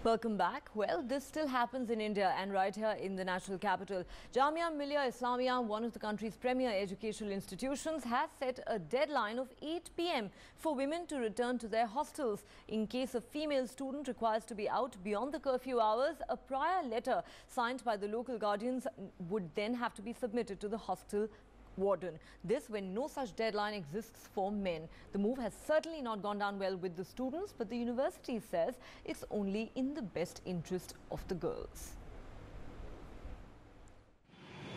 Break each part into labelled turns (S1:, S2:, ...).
S1: Welcome back. Well, this still happens in India and right here in the national capital. Jamia Millia Islamia, one of the country's premier educational institutions, has set a deadline of 8 p.m. for women to return to their hostels. In case a female student requires to be out beyond the curfew hours, a prior letter signed by the local guardians would then have to be submitted to the hostel warden. This when no such deadline exists for men. The move has certainly not gone down well with the students, but the university says it's only in the best interest of the girls.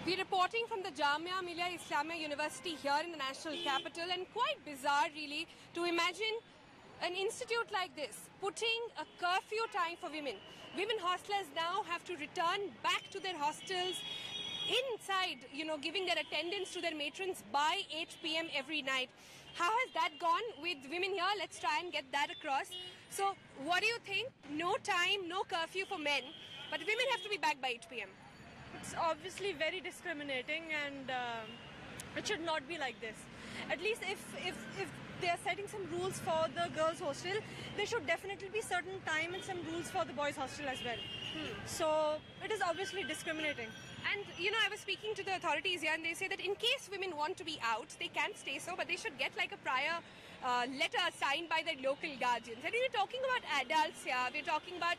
S2: We're reporting from the Jamia Millia Islamia University here in the national capital, and quite bizarre really to imagine an institute like this putting a curfew time for women. Women hostlers now have to return back to their hostels inside, giving their attendance to their matrons by 8 p.m. every night. How has that gone with women here? Let's try and get that across. So what do you think? No time, no curfew for men, but women have to be back by 8 p.m.
S3: It's obviously very discriminating, and it should not be like this. At least if they are setting some rules for the girls' hostel, there should definitely be certain time and some rules for the boys' hostel as well. So it is obviously discriminating.
S2: And, I was speaking to the authorities here, and they say that in case women want to be out, they can stay so, but they should get like a prior letter signed by the local guardians. And we're talking about adults here. We're talking about,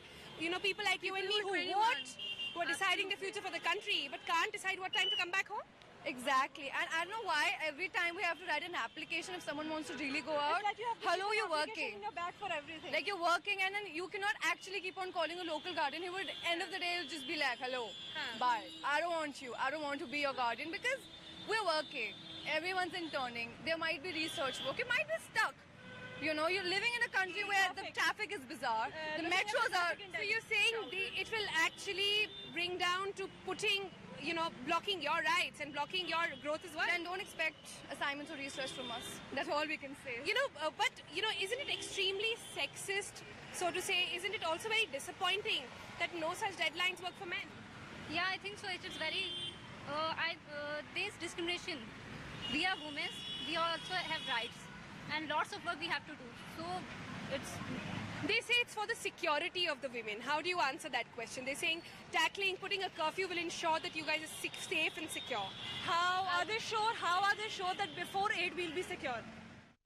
S2: people like you and me who are deciding the future for the country, but can't decide what time to come back home.
S4: Exactly, and I don't know why every time we have to write an application if someone wants to really go out.
S3: It's like you have to
S4: hello, you're working.
S3: In your bag for everything.
S4: Like you're working, and then you cannot actually keep on calling a local guardian. He would, end of the day, he'll just be like, hello, bye. I don't want you. I don't want to be your guardian because we're working. Everyone's interning. There might be research work. You might be stuck. You're living in a country where the traffic is bizarre. The metros are.
S2: So you're saying it will actually bring down to putting, blocking your rights and blocking your growth as well?
S4: Then don't expect assignments or research from us. That's all we can say.
S2: Isn't it extremely sexist, so to say? Isn't it also very disappointing that no such deadlines work for men?
S5: Yeah, I think so. It is very, there's discrimination. We are women, we also have rights, and lots of work we have to do. So
S2: They say it's for the security of the women. How do you answer that question? They're saying putting a curfew will ensure that you guys are safe and secure.
S3: How are they sure that before 8 we'll be secure?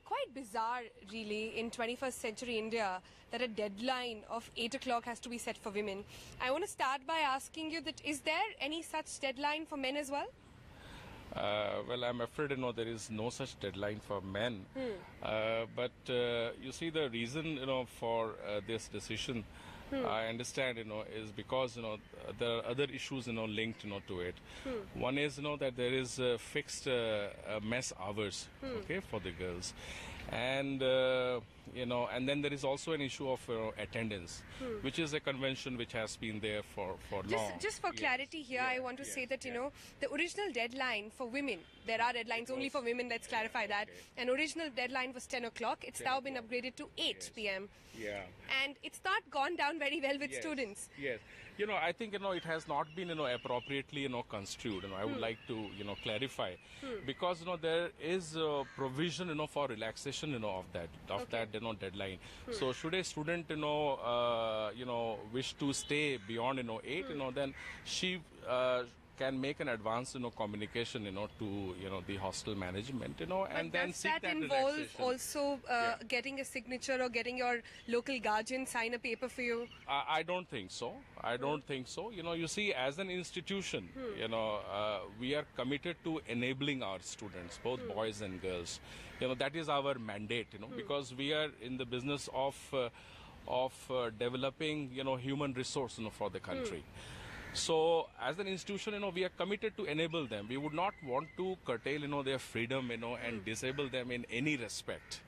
S2: Quite bizarre, really, in 21st century India, that a deadline of 8 o'clock has to be set for women. I want to start by asking you that is there any such deadline for men as well?
S6: Well, I'm afraid, there is no such deadline for men. But you see, the reason, for this decision, I understand, is because, there are other issues, linked, to it. One is, that there is fixed mess hours, okay, for the girls. And, and then there is also an issue of attendance, which is a convention which has been there for long.
S2: Just for clarity here, I want to say that, the original deadline for women, there are deadlines only for women, let's clarify that. An original deadline was 10 o'clock. It's now been upgraded to 8 p.m.
S6: Yeah.
S2: And it's not gone down very well with students.
S6: Yes. I think, it has not been, appropriately, construed. I would like to, clarify. Because, there is a provision, for relaxation, of that deadline. So should a student, wish to stay beyond, 8, then she can make an advance, communication, to, the hostel management, and then seek that
S2: involve
S6: relaxation.
S2: Also getting a signature or getting your local guardian sign a paper for you?
S6: I don't think so. I don't think so. You see, as an institution, we are committed to enabling our students, both boys and girls. That is our mandate, because we are in the business of developing, human resource, for the country. So, as an institution, we are committed to enable them. We would not want to curtail, their freedom, and disable them in any respect.